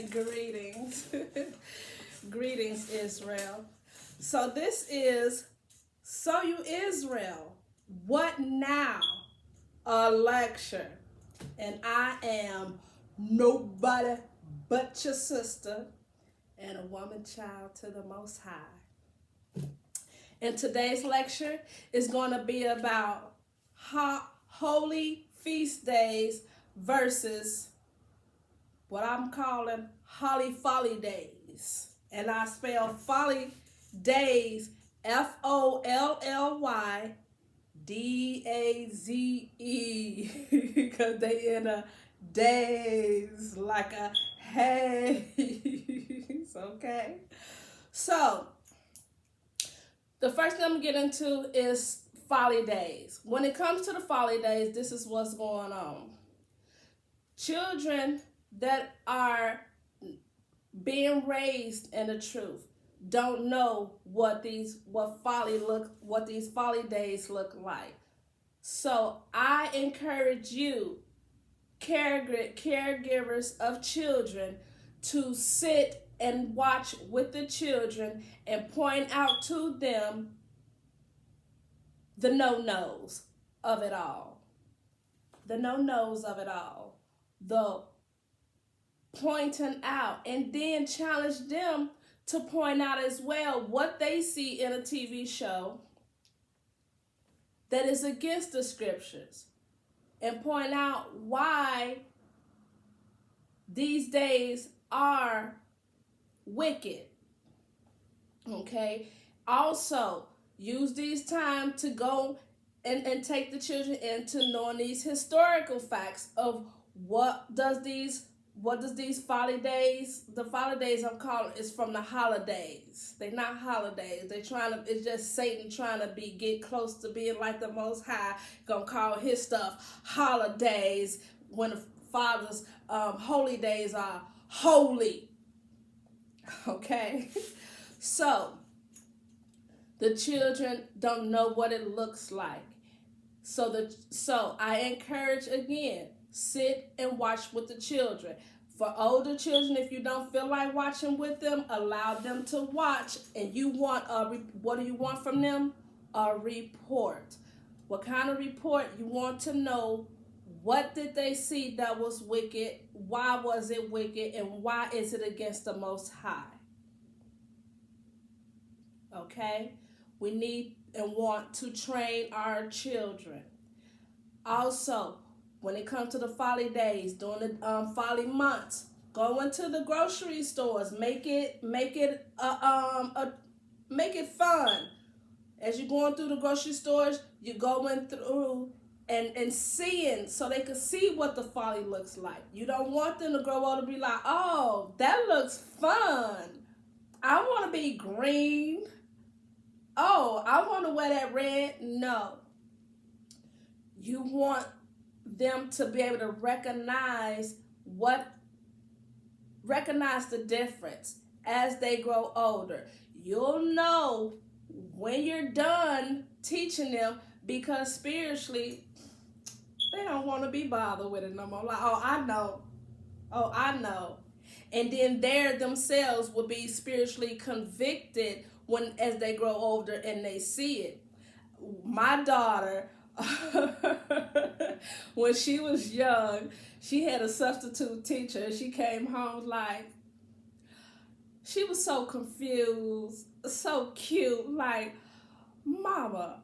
Greetings. Greetings, Israel. So this is So You Israel. What now? A lecture. And I am nobody but your sister and a woman child to the Most High. And today's lecture is going to be about holy feast days versus what I'm calling Holly-Folly days. And I spell folly days FOLLYDAZE because they in a daze like a haze. Okay. So the first thing I'm gonna get into is folly days. When it comes to the folly days, this is what's going on. Children that are being raised in the truth don't know what these folly days look like. So I encourage you, caregivers of children, to sit and watch with the children and point out to them the no-nos of it all. The no-nos of it all. The pointing out, and then challenge them to point out as well what they see in a TV show that is against the scriptures, and point out why these days are wicked. Okay? Also, use these time to go and take the children into knowing these historical facts of what does these folly days, the folly days I'm calling is from the holidays. They're not holidays. It's just Satan trying to get close to being like the Most High, gonna call his stuff holidays when the Father's holy days are holy. Okay? So the children don't know what it looks like. So I encourage again, sit and watch with the children. For older children, if you don't feel like watching with them, allow them to watch. And what do you want from them? A report. What kind of report? You want to know, what did they see that was wicked? Why was it wicked? And why is it against the Most High? Okay? We need and want to train our children. Also, when it comes to the folly days, during the folly months, go into the grocery stores. Make it fun. As you're going through the grocery stores, you're going through and seeing, so they can see what the folly looks like. You don't want them to grow old and be like, oh, that looks fun. I want to be green. Oh, I want to wear that red. No. You want them to be able to recognize the difference as they grow older. You'll know when you're done teaching them, because spiritually they don't want to be bothered with it no more. Like, oh, I know. And then they themselves will be spiritually convicted as they grow older and they see it. My daughter, when she was young, she had a substitute teacher. She came home she was so confused, so cute, like, Mama,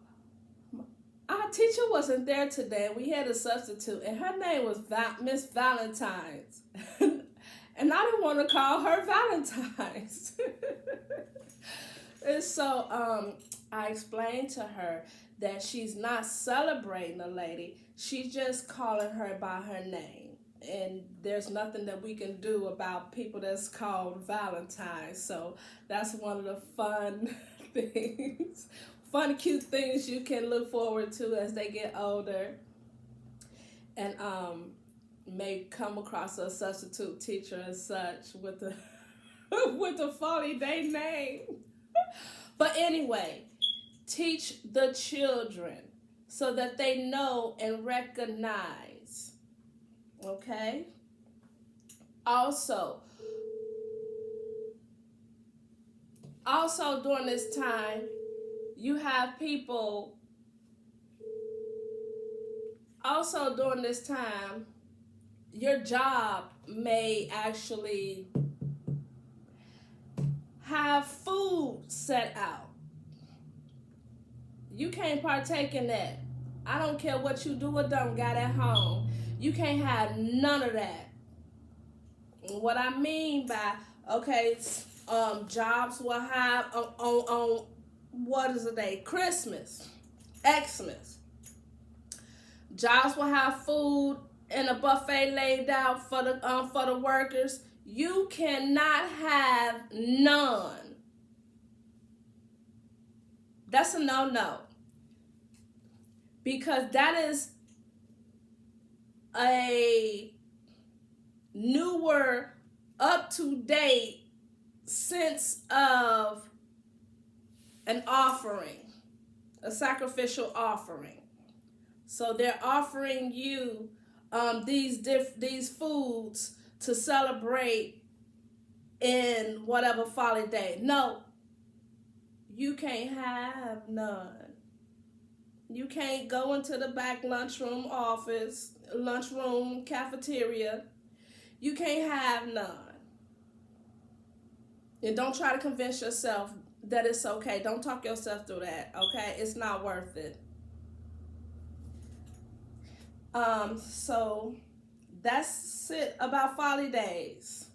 our teacher wasn't there today. We had a substitute, and her name was Miss Valentine's. And I didn't want to call her Valentine's. And so I explained to her that she's not celebrating a lady. She's just calling her by her name. And there's nothing that we can do about people that's called Valentine. So that's one of the fun things, fun, cute things you can look forward to as they get older. And may come across a substitute teacher and such with the with the folly day name. But anyway, teach the children so that they know and recognize. Okay? Also, also during this time, you have people, also during this time, your job may actually have food set out. You can't partake in that. I don't care what you do or don't got at home. You can't have none of that. What I mean by, okay, jobs will have on what is the day? Christmas, Xmas. Jobs will have food and a buffet laid out for the workers. You cannot have none. That's a no-no, because that is a newer, up-to-date sense of an offering, a sacrificial offering. So they're offering you these foods to celebrate in whatever folly day. No, you can't have none. You can't go into the back lunchroom cafeteria. You can't have none. And don't try to convince yourself that it's okay. Don't talk yourself through that, okay? It's not worth it. So that's it about folly days.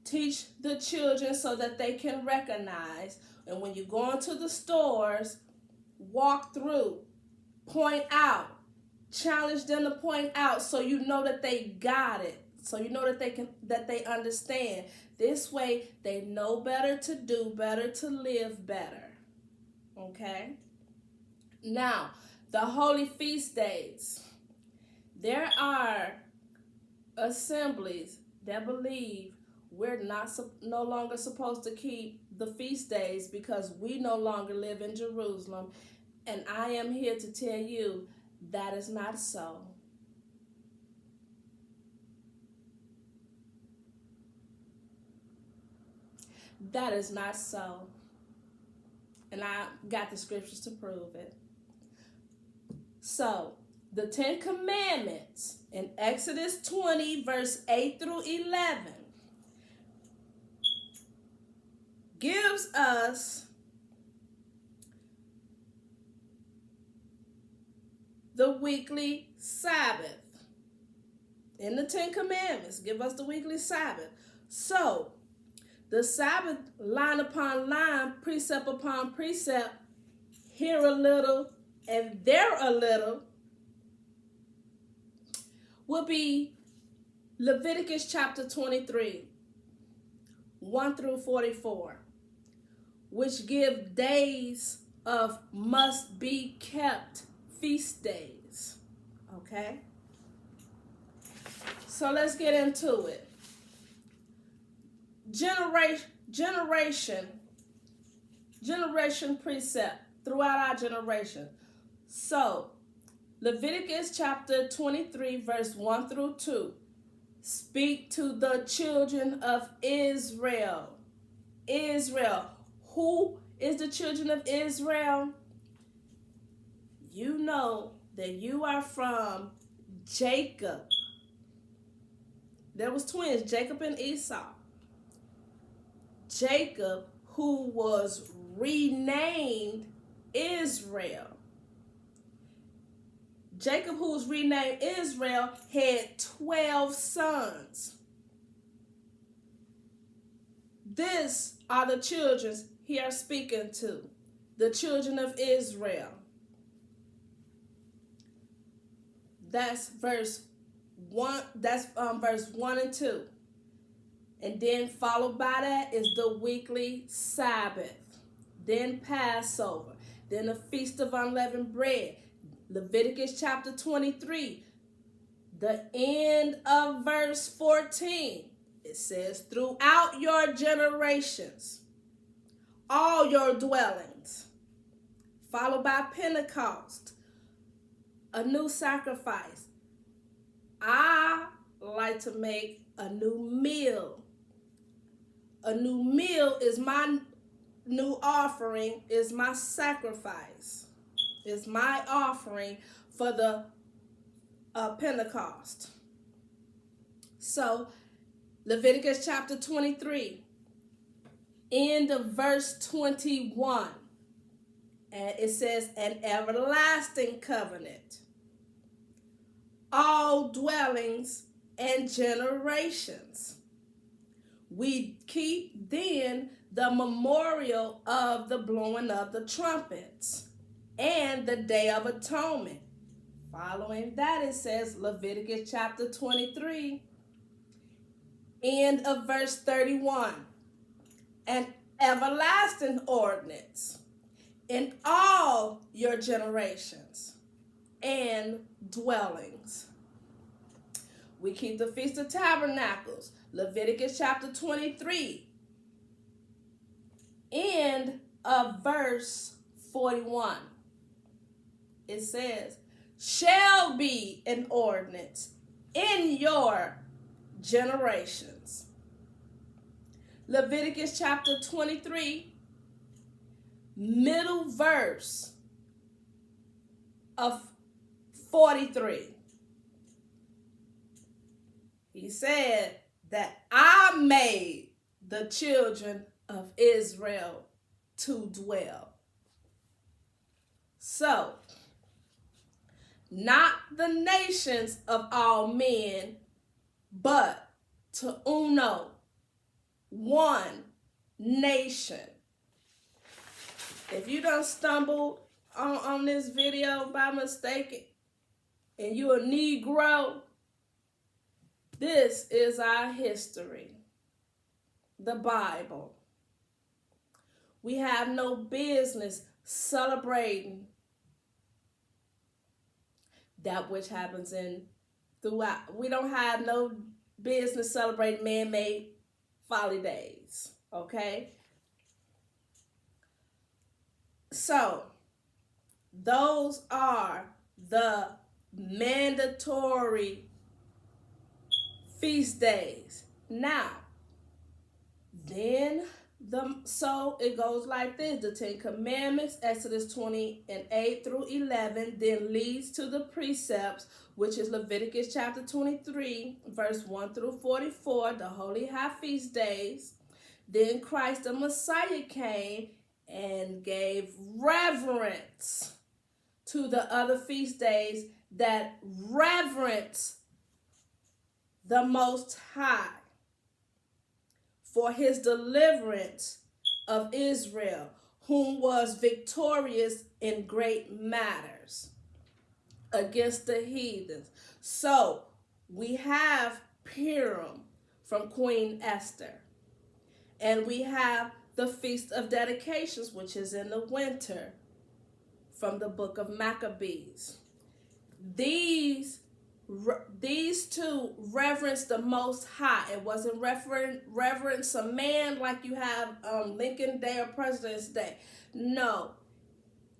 Teach the children so that they can recognize. And when you go into the stores, walk through, point out, challenge them to point out, so you know that they got it. So you know that they understand. This way they know better to do better, to live better. Okay? Now, the holy feast days. There are assemblies that believe we're no longer supposed to keep the feast days because we no longer live in Jerusalem. And I am here to tell you that is not so. That is not so. And I got the scriptures to prove it. So, the 10 Commandments in Exodus 20, verse 8 through 11, gives us the weekly Sabbath. In the 10 Commandments, give us the weekly Sabbath. So, the Sabbath, line upon line, precept upon precept, here a little and there a little, will be Leviticus chapter 23, 1 through 44, which give days of must be kept feast days. Okay? So let's get into it. Generation precept throughout our generation. So, Leviticus chapter 23, verse 1 through 2. Speak to the children of Israel. Israel. Who is the children of Israel? You know that you are from Jacob. There was twins, Jacob and Esau. Jacob, who was renamed Israel. Jacob, who was renamed Israel, had 12 sons. This are the children he are speaking to, the children of Israel. That's verse 1. That's verse 1 and 2. And then followed by that is the weekly Sabbath. Then Passover. Then the Feast of Unleavened Bread. Leviticus chapter 23. The end of verse 14. It says, throughout your generations, all your dwellings. Followed by Pentecost. A new sacrifice. I like to make a new meal. A new meal is my new offering, is my sacrifice, is my offering for the Pentecost. So, Leviticus chapter 23, end of verse 21. And it says, an everlasting covenant, all dwellings and generations. We keep then the memorial of the blowing of the trumpets and the Day of Atonement. Following that, it says, Leviticus chapter 23, end of verse 31. An everlasting ordinance in all your generations and dwellings. We keep the Feast of Tabernacles, Leviticus chapter 23, end of verse 41. It says, shall be an ordinance in your generations. Leviticus chapter 23, middle verse of 43. He said that I made the children of Israel to dwell. So, not the nations of all men, but to uno, one nation. If you done stumbled on this video by mistake and you a Negro, this is our history, the Bible. We have no business celebrating that which happens throughout. We don't have no business celebrating man-made folly days, okay? So, those are the mandatory feast days. Now, then, so it goes like this. The Ten Commandments, Exodus 20:8 through 11, then leads to the precepts, which is Leviticus chapter 23, verse 1 through 44, the Holy High Feast days. Then Christ the Messiah came and gave reverence to the other feast days that reverence the Most High for his deliverance of Israel, whom was victorious in great matters against the heathens. So we have Purim from Queen Esther, and we have the Feast of Dedications, which is in the winter, from the book of Maccabees. These two reverence the Most High. It wasn't reverence a man like you have Lincoln Day or President's Day. No,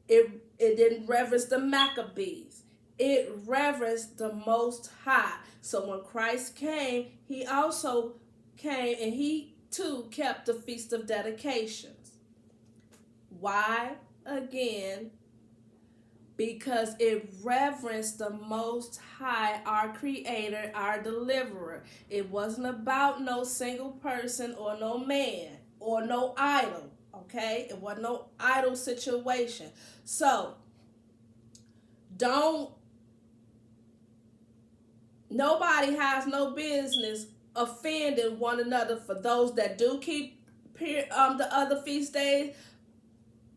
it didn't reverence the Maccabees. It reverenced the Most High. So when Christ came, he also came and he too kept the Feast of Dedications. Why? Again, because it reverenced the Most High, our Creator, our Deliverer. It wasn't about no single person or no man or no idol, okay? It wasn't no idol situation. So, nobody has no business offending one another for those that do keep the other feast days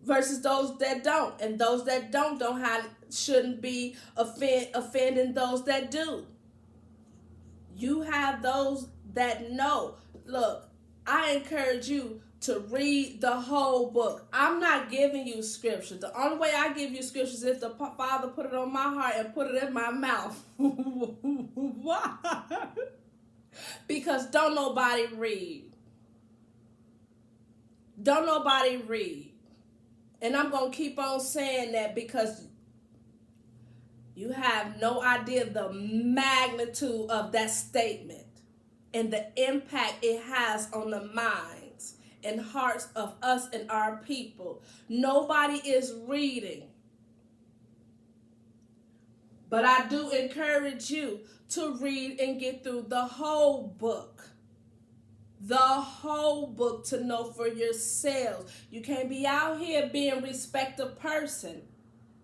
versus those that don't, and those that don't shouldn't be offending those that do. You have those that know. Look, I encourage you to read the whole book. I'm not giving you scripture. The only way I give you scriptures is if the Father put it on my heart and put it in my mouth. Why? Because don't nobody read. Don't nobody read. And I'm going to keep on saying that because you have no idea the magnitude of that statement and the impact it has on the minds and hearts of us and our people. Nobody is reading. But I do encourage you to read and get through the whole book. The whole book to know for yourselves. You can't be out here being respect a person.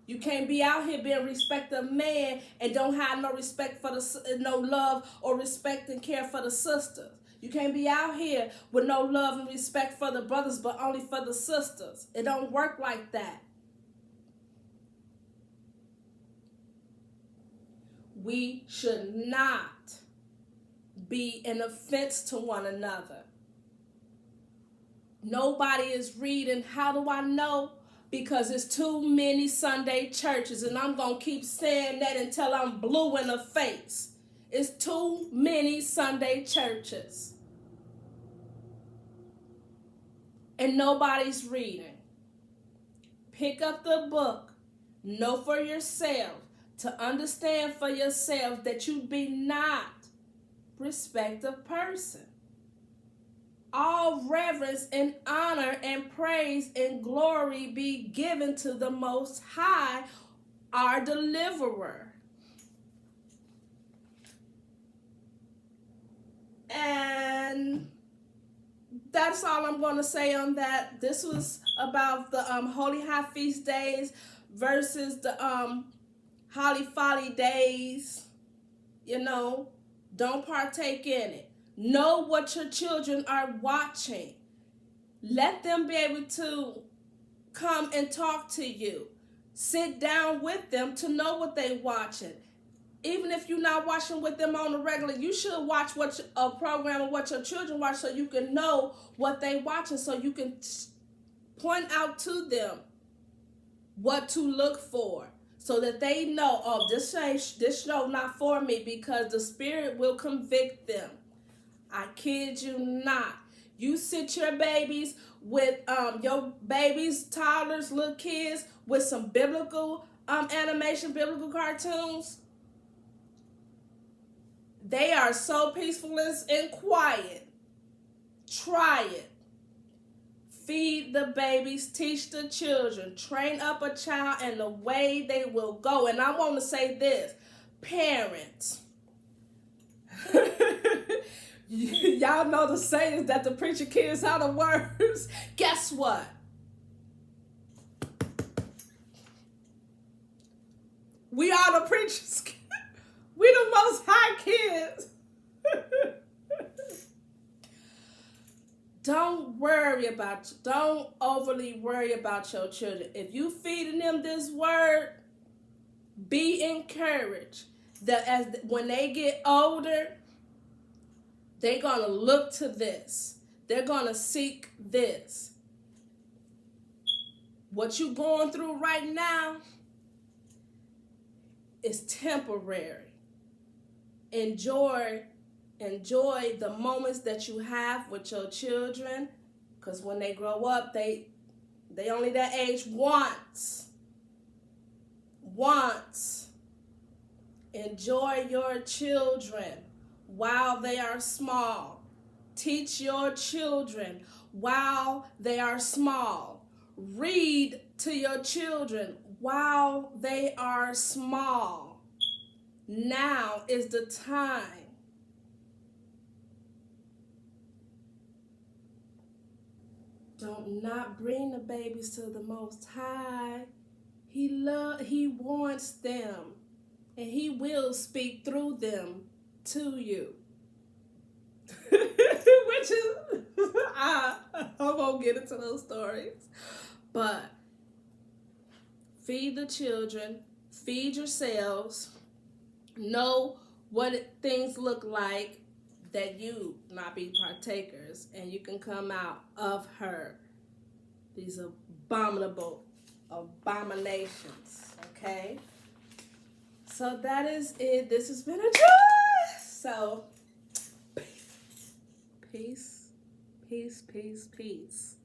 You can't be out here being respect a man and don't have no respect for no love or respect and care for the sisters. You can't be out here with no love and respect for the brothers, but only for the sisters. It don't work like that. We should not be an offense to one another. Nobody is reading. How do I know? Because it's too many Sunday churches, and I'm going to keep saying that until I'm blue in the face. It's too many Sunday churches. And nobody's reading. Pick up the book. Know for yourself. To understand for yourself that you be not respect a person. All reverence and honor and praise and glory be given to the Most High, our deliverer. And that's all I'm going to say on that. This was about the Holy High Feast days versus the Holly-Folly days. You know, don't partake in it. Know what your children are watching. Let them be able to come and talk to you. Sit down with them to know what they're watching. Even if you're not watching with them on the regular, you should watch a program of what your children watch so you can know what they're watching, so you can point out to them what to look for, so that they know, oh, this show not for me, because the Spirit will convict them. I kid you not. You sit your babies with your babies, toddlers, little kids with some biblical animation, biblical cartoons. They are so peaceful and quiet. Try it. Feed the babies, teach the children, train up a child in the way they will go. And I want to say this, parents. Y'all know the sayings that the preacher kids out of words. Guess what? We are the preachers. We the Most High kids. Don't overly worry about your children. If you feeding them this word, be encouraged that when they get older, they're going to look to this. They're going to seek this. What you're going through right now is temporary. Enjoy the moments that you have with your children, because when they grow up, they only that age once. Enjoy your children while they are small. Teach your children while they are small. Read to your children while they are small. Now is the time. Don't not bring the babies to the Most High. He wants them, and He will speak through them to you. Which is, I won't get into those stories. But feed the children, feed yourselves, know what things look like, that you not be partakers, and you can come out of her. These abominations, okay? So that is it. This has been a joy. So, peace, peace, peace, peace.